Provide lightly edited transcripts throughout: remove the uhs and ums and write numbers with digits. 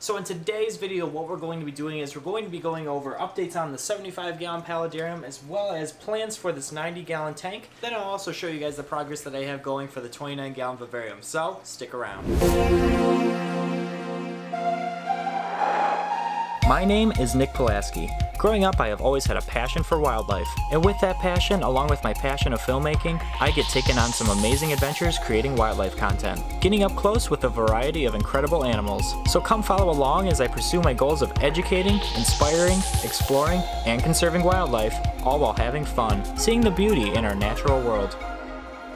So in today's video, what we're going to be doing is we're going to be going over updates on the 75-gallon Paludarium as well as plans for this 90-gallon tank. Then I'll also show you guys the progress that I have going for the 29-gallon Vivarium. So stick around. My name is Nick Pulaski. Growing up, I have always had a passion for wildlife, and with that passion, along with my passion of filmmaking, I get taken on some amazing adventures creating wildlife content, getting up close with a variety of incredible animals. So come follow along as I pursue my goals of educating, inspiring, exploring, and conserving wildlife, all while having fun, seeing the beauty in our natural world.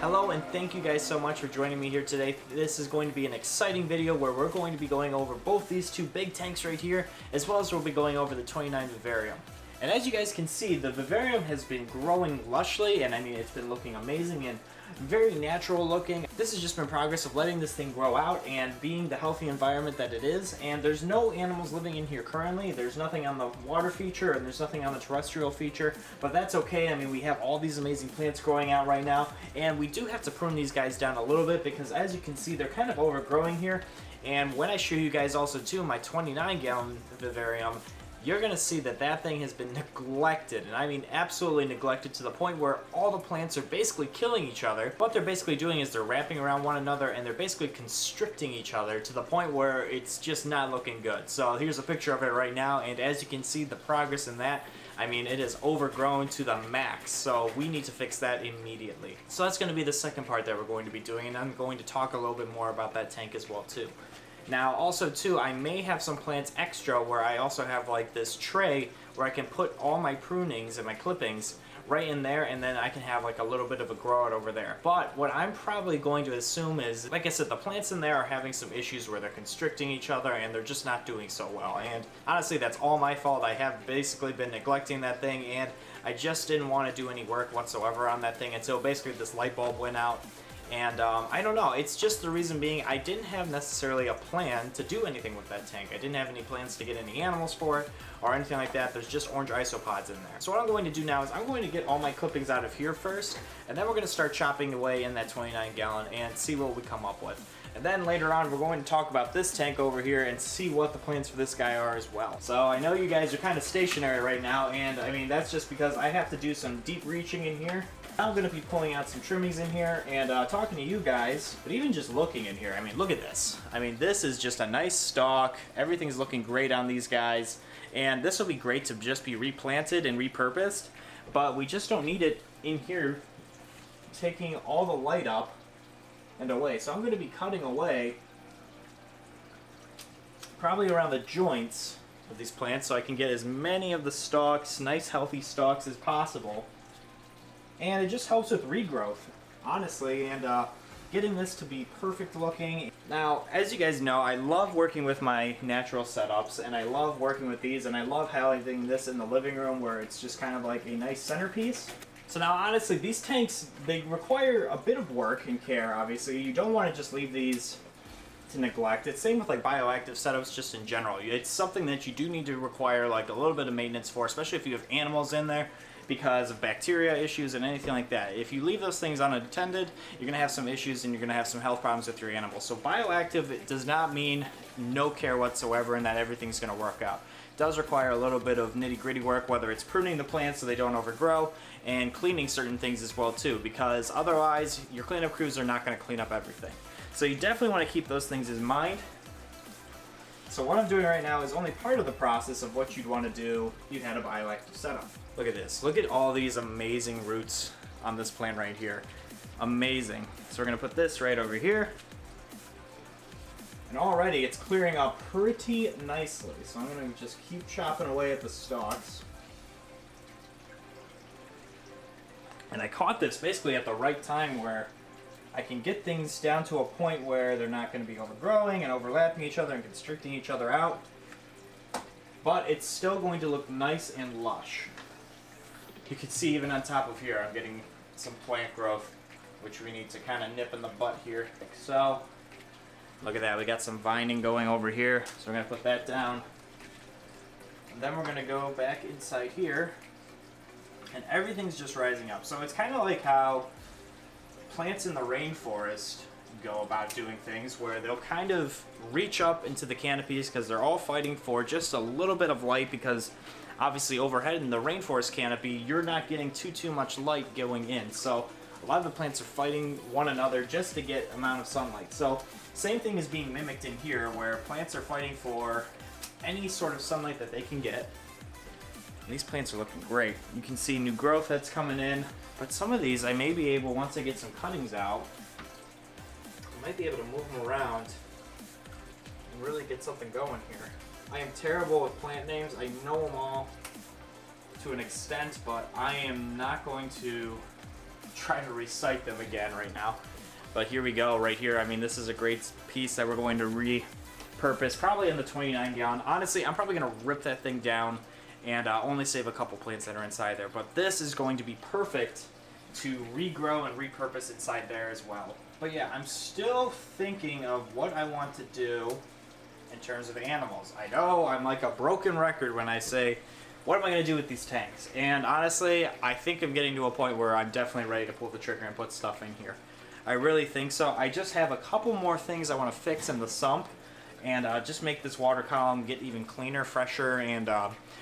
Hello and thank you guys so much for joining me here today. This is going to be an exciting video where we're going to be going over both these two big tanks right here, as well as we'll be going over the 29 Vivarium. And as you guys can see, the Vivarium has been growing lushly, and I mean it's been looking amazing and very natural looking. This has just been progress of letting this thing grow out and being the healthy environment that it is. And there's no animals living in here currently. There's nothing on the water feature and there's nothing on the terrestrial feature, but that's okay. I mean, we have all these amazing plants growing out right now, and we do have to prune these guys down a little bit because as you can see, they're kind of overgrowing here. And when I show you guys also too my 29-gallon Vivarium, you're going to see that that thing has been neglected, and I mean absolutely neglected to the point where all the plants are basically killing each other. What they're basically doing is they're wrapping around one another and they're basically constricting each other to the point where it's just not looking good. So here's a picture of it right now, and as you can see the progress in that, I mean it is overgrown to the max, so we need to fix that immediately. So that's going to be the second part that we're going to be doing, and I'm going to talk a little bit more about that tank as well too. Now also too, I may have some plants extra where I also have like this tray where I can put all my prunings and my clippings right in there, and then I can have like a little bit of a grow out over there. But what I'm probably going to assume is, like I said, the plants in there are having some issues where they're constricting each other and they're just not doing so well. And honestly, that's all my fault. I have basically been neglecting that thing, and I just didn't want to do any work whatsoever on that thing until basically this light bulb went out. And I don't know, it's just the reason being I didn't have necessarily a plan to do anything with that tank. I didn't have any plans to get any animals for it or anything like that. There's just orange isopods in there. So what I'm going to do now is I'm going to get all my clippings out of here first, and then we're going to start chopping away in that 29-gallon and see what we come up with. And then later on, we're going to talk about this tank over here and see what the plans for this guy are as well. So I know you guys are kind of stationary right now, and I mean, that's just because I have to do some deep reaching in here. I'm going to be pulling out some trimmings in here and talking to you guys, but even just looking in here, I mean, look at this. I mean, this is just a nice stalk. Everything's looking great on these guys, and this will be great to just be replanted and repurposed, but we just don't need it in here taking all the light up and away. So I'm going to be cutting away probably around the joints of these plants so I can get as many of the stalks, nice healthy stalks as possible. And it just helps with regrowth, honestly, and getting this to be perfect looking. Now, as you guys know, I love working with my natural setups, and I love working with these, and I love having this in the living room where it's just kind of like a nice centerpiece. So now, honestly, these tanks, they require a bit of work and care, obviously. You don't want to just leave these to neglect. It's same with like bioactive setups just in general. It's something that you do need to require like a little bit of maintenance for, especially if you have animals in there, because of bacteria issues and anything like that. If you leave those things unattended, you're going to have some issues and you're going to have some health problems with your animals. So bioactive, it does not mean no care whatsoever and that everything's going to work out. It does require a little bit of nitty-gritty work, whether it's pruning the plants so they don't overgrow and cleaning certain things as well too, because otherwise your cleanup crews are not going to clean up everything. So you definitely want to keep those things in mind. So what I'm doing right now is only part of the process of what you'd want to do if you had a bioactive setup. Look at this. Look at all these amazing roots on this plant right here. Amazing. So we're going to put this right over here. And already it's clearing up pretty nicely. So I'm going to just keep chopping away at the stalks. And I caught this basically at the right time where I can get things down to a point where they're not going to be overgrowing and overlapping each other and constricting each other out. But it's still going to look nice and lush. You can see even on top of here I'm getting some plant growth, which we need to kind of nip in the butt here. So, look at that, we got some vining going over here, so we're going to put that down. And then we're going to go back inside here, and everything's just rising up. So it's kind of like how plants in the rainforest go about doing things where they'll kind of reach up into the canopies because they're all fighting for just a little bit of light, because obviously overhead in the rainforest canopy you're not getting too much light going in, so a lot of the plants are fighting one another just to get amount of sunlight. So same thing is being mimicked in here, where plants are fighting for any sort of sunlight that they can get. And these plants are looking great. You can see new growth that's coming in, but some of these I may be able, once I get some cuttings out, I might be able to move them around and really get something going here. I am terrible with plant names. I know them all to an extent, but I am not going to try to recite them again right now. But here we go, right here. I mean, this is a great piece that we're going to repurpose, probably in the 29 gallon. Honestly, I'm probably going to rip that thing down and only save a couple plants that are inside there. But this is going to be perfect to regrow and repurpose inside there as well. But yeah, I'm still thinking of what I want to do in terms of animals. I know I'm like a broken record when I say, what am I going to do with these tanks? And honestly, I think I'm getting to a point where I'm definitely ready to pull the trigger and put stuff in here. I really think so. I just have a couple more things I want to fix in the sump and just make this water column get even cleaner, fresher, and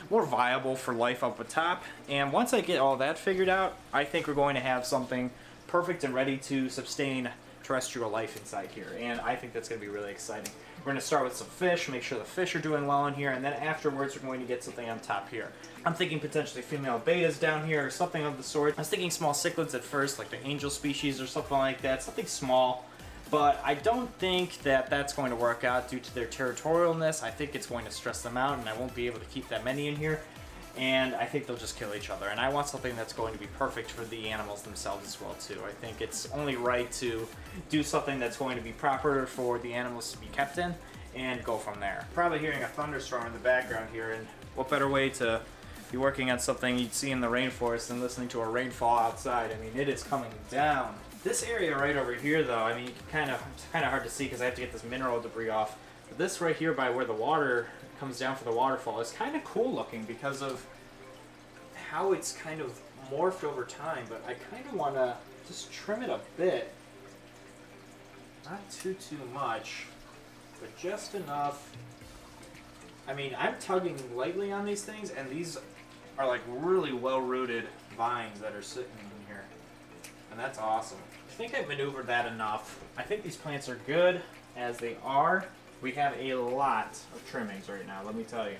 more viable for life up atop. And once I get all that figured out, I think we're going to have something perfect and ready to sustain terrestrial life inside here, and I think that's going to be really exciting. We're going to start with some fish, make sure the fish are doing well in here, and then afterwards we're going to get something on top here. I'm thinking potentially female betas down here or something of the sort. I was thinking small cichlids at first, like the angel species or something like that, something small, but I don't think that that's going to work out due to their territorialness. I think it's going to stress them out and I won't be able to keep that many in here. And I think they'll just kill each other. And I want something that's going to be perfect for the animals themselves as well, too. I think it's only right to do something that's going to be proper for the animals to be kept in and go from there. Probably hearing a thunderstorm in the background here, and what better way to be working on something you'd see in the rainforest than listening to a rainfall outside. I mean, it is coming down. This area right over here, though, I mean, it's kind of hard to see because I have to get this mineral debris off. But this right here by where the water comes down for the waterfall is kind of cool looking because of how it's kind of morphed over time, but I kind of want to just trim it a bit. Not too much, but just enough. I mean, I'm tugging lightly on these things, and these are like really well-rooted vines that are sitting in here, and that's awesome. I think I've maneuvered that enough. I think these plants are good as they are. We have a lot of trimmings right now, let me tell you.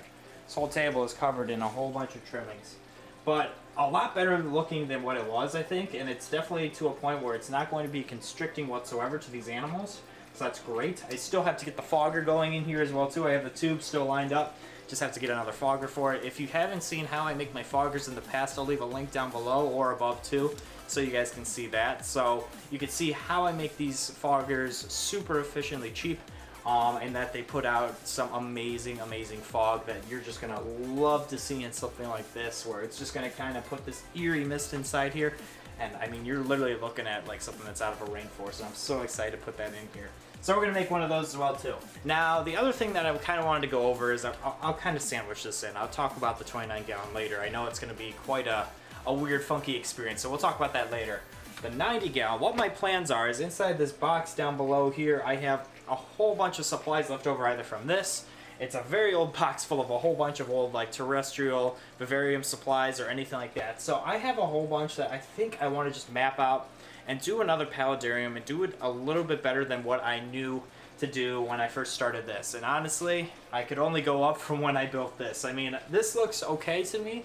This whole table is covered in a whole bunch of trimmings. But a lot better looking than what it was, I think, and it's definitely to a point where it's not going to be constricting whatsoever to these animals, so that's great. I still have to get the fogger going in here as well, too. I have the tube still lined up, just have to get another fogger for it. If you haven't seen how I make my foggers in the past, I'll leave a link down below or above, too, so you guys can see that. So you can see how I make these foggers super efficiently cheap. And that they put out some amazing fog that you're just going to love to see in something like this, where it's just going to kind of put this eerie mist inside here. And I mean, you're literally looking at like something that's out of a rainforest, and I'm so excited to put that in here. So we're going to make one of those as well too. Now, the other thing that I kind of wanted to go over is I'll kind of sandwich this in. I'll talk about the 29 gallon later. I know it's going to be quite a weird, funky experience, so we'll talk about that later. The 90 gallon, what my plans are is inside this box down below here, I have a whole bunch of supplies left over either from this. It's a very old box full of a whole bunch of old like terrestrial vivarium supplies or anything like that. So I have a whole bunch that I think I want to just map out and do another paludarium and do it a little bit better than what I knew to do when I first started this. And honestly, I could only go up from when I built this. I mean, this looks okay to me.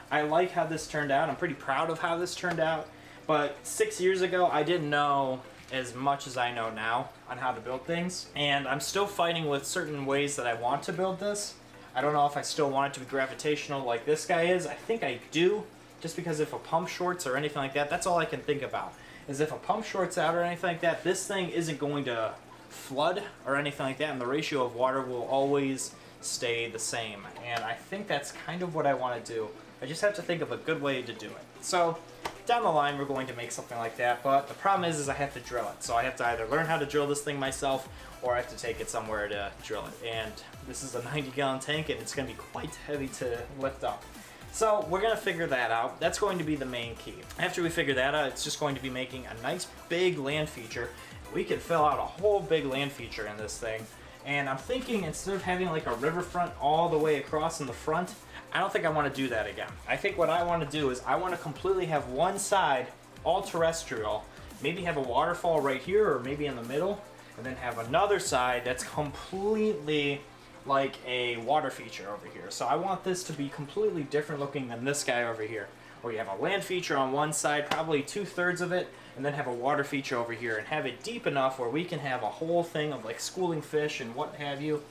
I like how this turned out. I'm pretty proud of how this turned out. But 6 years ago, I didn't know as much as I know now on how to build things. And I'm still fighting with certain ways that I want to build this. I don't know if I still want it to be gravitational like this guy is. I think I do, just because if a pump shorts or anything like that, that's all I can think about. Is if a pump shorts out or anything like that, this thing isn't going to flood or anything like that, and the ratio of water will always stay the same. And I think that's kind of what I want to do. I just have to think of a good way to do it. So down the line, we're going to make something like that, but the problem is I have to drill it. So I have to either learn how to drill this thing myself, or I have to take it somewhere to drill it. And this is a 90-gallon tank, and it's going to be quite heavy to lift up. So we're going to figure that out. That's going to be the main key. After we figure that out, it's just going to be making a nice big land feature we could fill out a whole big land feature in this thing. And I'm thinking instead of having like a riverfront all the way across in the front, I don't think I want to do that again. I think what I want to do is I want to completely have one side all terrestrial, maybe have a waterfall right here or maybe in the middle, and then have another side that's completely like a water feature over here. So I want this to be completely different looking than this guy over here, where you have a land feature on one side, probably 2/3 of it, and then have a water feature over here, and have it deep enough where we can have a whole thing of like schooling fish and what have you,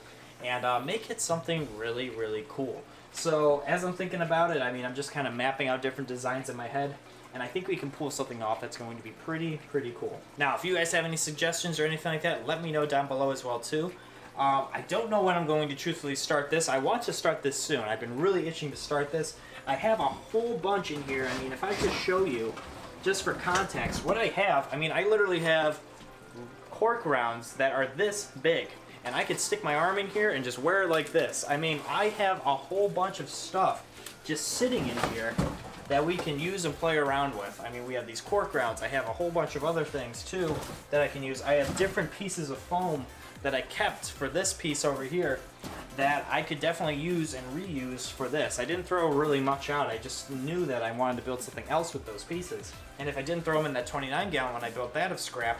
and make it something really, really cool. So as I'm thinking about it, I mean, I'm just kind of mapping out different designs in my head, and I think we can pull something off that's going to be pretty cool. Now, if you guys have any suggestions or anything like that, let me know down below as well too. I don't know when I'm going to truthfully start this. I want to start this soon. I've been really itching to start this. I have a whole bunch in here. I mean, if I could show you, just for context, what I have, I mean, I literally have cork rounds that are this big. And I could stick my arm in here and just wear it like this. I mean, I have a whole bunch of stuff just sitting in here that we can use and play around with. I mean, we have these cork rounds. I have a whole bunch of other things too that I can use. I have different pieces of foam that I kept for this piece over here that I could definitely use and reuse for this. I didn't throw really much out. I just knew that I wanted to build something else with those pieces. And if I didn't throw them in that 29 gallon when I built that of scrap,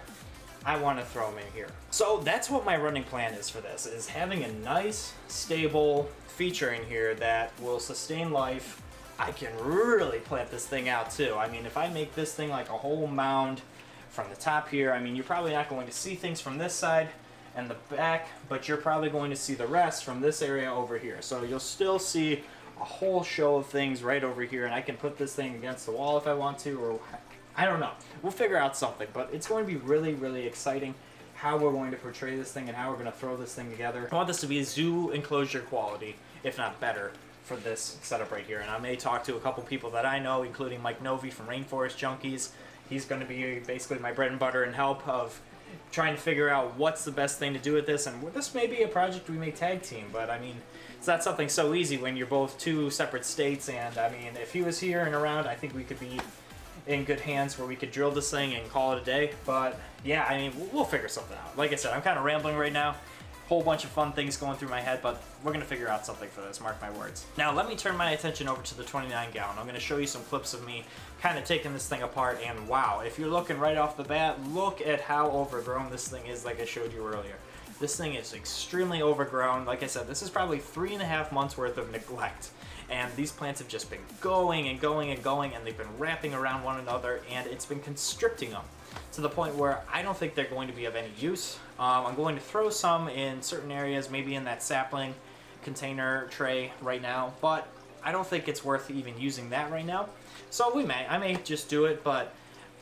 I want to throw them in here. So that's what my running plan is for this, is having a nice, stable feature in here that will sustain life. I can really plant this thing out too. I mean, if I make this thing like a whole mound from the top here, I mean, you're probably not going to see things from this side and the back, but you're probably going to see the rest from this area over here. So you'll still see a whole show of things right over here, and I can put this thing against the wall if I want to, or I don't know. We'll figure out something, but it's going to be really exciting how we're going to portray this thing and how we're going to throw this thing together. I want this to be zoo enclosure quality, if not better, for this setup right here. And I may talk to a couple people that I know, including Mike Novi from Rainforest Junkies. He's going to be basically my bread and butter and help of trying to figure out what's the best thing to do with this. And this may be a project we may tag team, but I mean, it's not something so easy when you're both two separate states. And I mean, if he was here and around, I think we could be in good hands where we could drill this thing and call it a day. But yeah, I mean, we'll figure something out. Like I said, I'm kind of rambling right now. Whole bunch of fun things going through my head, but we're going to figure out something for this, mark my words. Now let me turn my attention over to the 29 gallon. I'm going to show you some clips of me kind of taking this thing apart, and wow, if you're looking right off the bat, look at how overgrown this thing is, like I showed you earlier. This thing is extremely overgrown. Like I said, this is probably 3.5 months worth of neglect. And these plants have just been going and going and going, and they've been wrapping around one another, and it's been constricting them to the point where I don't think they're going to be of any use. I'm going to throw some in certain areas, maybe in that sapling container tray right now, but I don't think it's worth even using that right now. So I may just do it, but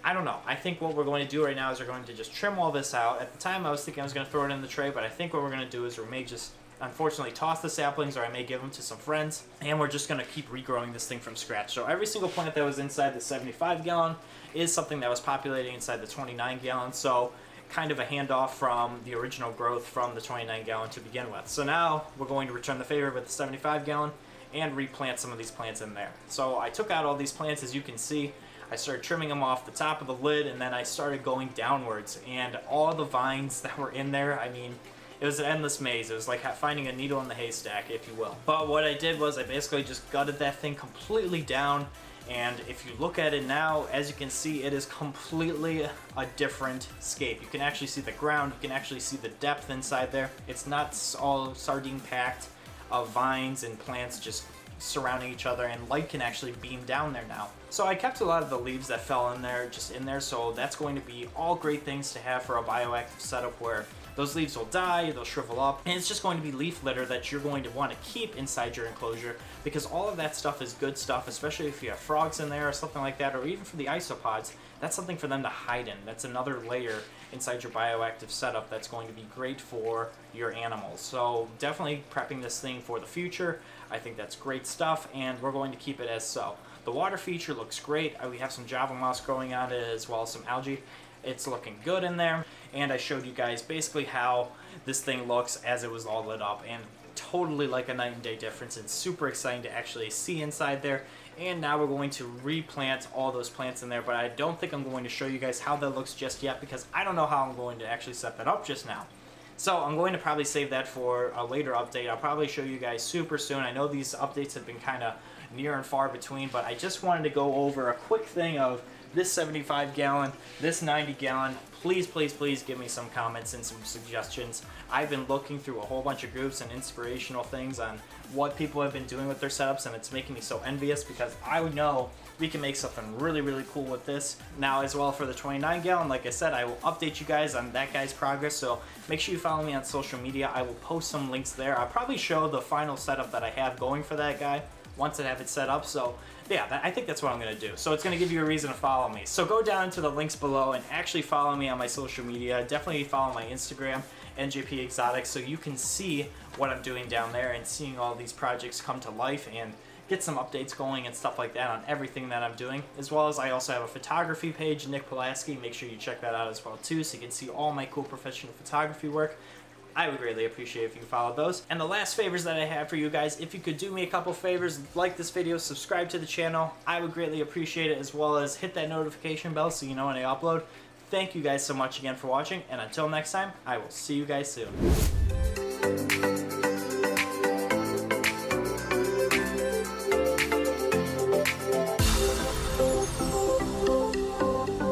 I don't know. I think what we're going to do right now is we're going to just trim all this out. At the time I was thinking I was going to throw it in the tray, but I think what we're going to do is we may just unfortunately toss the saplings, or I may give them to some friends, and we're just going to keep regrowing this thing from scratch. So every single plant that was inside the 75 gallon is something that was populating inside the 29 gallon, so kind of a handoff from the original growth from the 29 gallon to begin with. So now we're going to return the favor with the 75 gallon and replant some of these plants in there. So I took out all these plants, as you can see. I started trimming them off the top of the lid, and then I started going downwards, and all the vines that were in there, I mean, it was an endless maze. It was like finding a needle in the haystack, if you will. But what I did was I basically just gutted that thing completely down, and if you look at it now, as you can see, it is completely a different scape. You can actually see the ground, you can actually see the depth inside there. It's not all sardine packed of vines and plants just surrounding each other, and light can actually beam down there now. So I kept a lot of the leaves that fell in there just in there, so that's going to be all great things to have for a bioactive setup where those leaves will die, they'll shrivel up, and it's just going to be leaf litter that you're going to want to keep inside your enclosure, because all of that stuff is good stuff, especially if you have frogs in there or something like that, or even for the isopods. That's something for them to hide in. That's another layer inside your bioactive setup that's going to be great for your animals. So definitely prepping this thing for the future. I think that's great stuff, and we're going to keep it as so. The water feature looks great. We have some Java moss growing on it, as well as some algae. It's looking good in there, and I showed you guys basically how this thing looks as it was all lit up. And totally like a night and day difference, and super exciting to actually see inside there. And now we're going to replant all those plants in there, but I don't think I'm going to show you guys how that looks just yet because I don't know how I'm going to actually set that up just now. So I'm going to probably save that for a later update. I'll probably show you guys super soon. I know these updates have been kind of near and far between, but I just wanted to go over a quick thing of this 75 gallon, this 90 gallon. Please, please, please give me some comments and some suggestions. I've been looking through a whole bunch of groups and inspirational things on what people have been doing with their setups, and it's making me so envious because I know we can make something really, really cool with this. Now, as well for the 29 gallon, like I said, I will update you guys on that guy's progress, so make sure you follow me on social media. I will post some links there. I'll probably show the final setup that I have going for that guy once I have it set up. So yeah, I think that's what I'm going to do. So it's going to give you a reason to follow me. So go down to the links below and actually follow me on my social media. Definitely follow my Instagram, NJP Exotics, so you can see what I'm doing down there and seeing all these projects come to life and get some updates going and stuff like that on everything that I'm doing. As well as I also have a photography page, Nick Pulaski. Make sure you check that out as well too, so you can see all my cool professional photography work. I would greatly appreciate if you followed those. And the last favors that I have for you guys, if you could do me a couple favors, like this video, subscribe to the channel, I would greatly appreciate it, as well as hit that notification bell so you know when I upload. Thank you guys so much again for watching, and until next time, I will see you guys soon.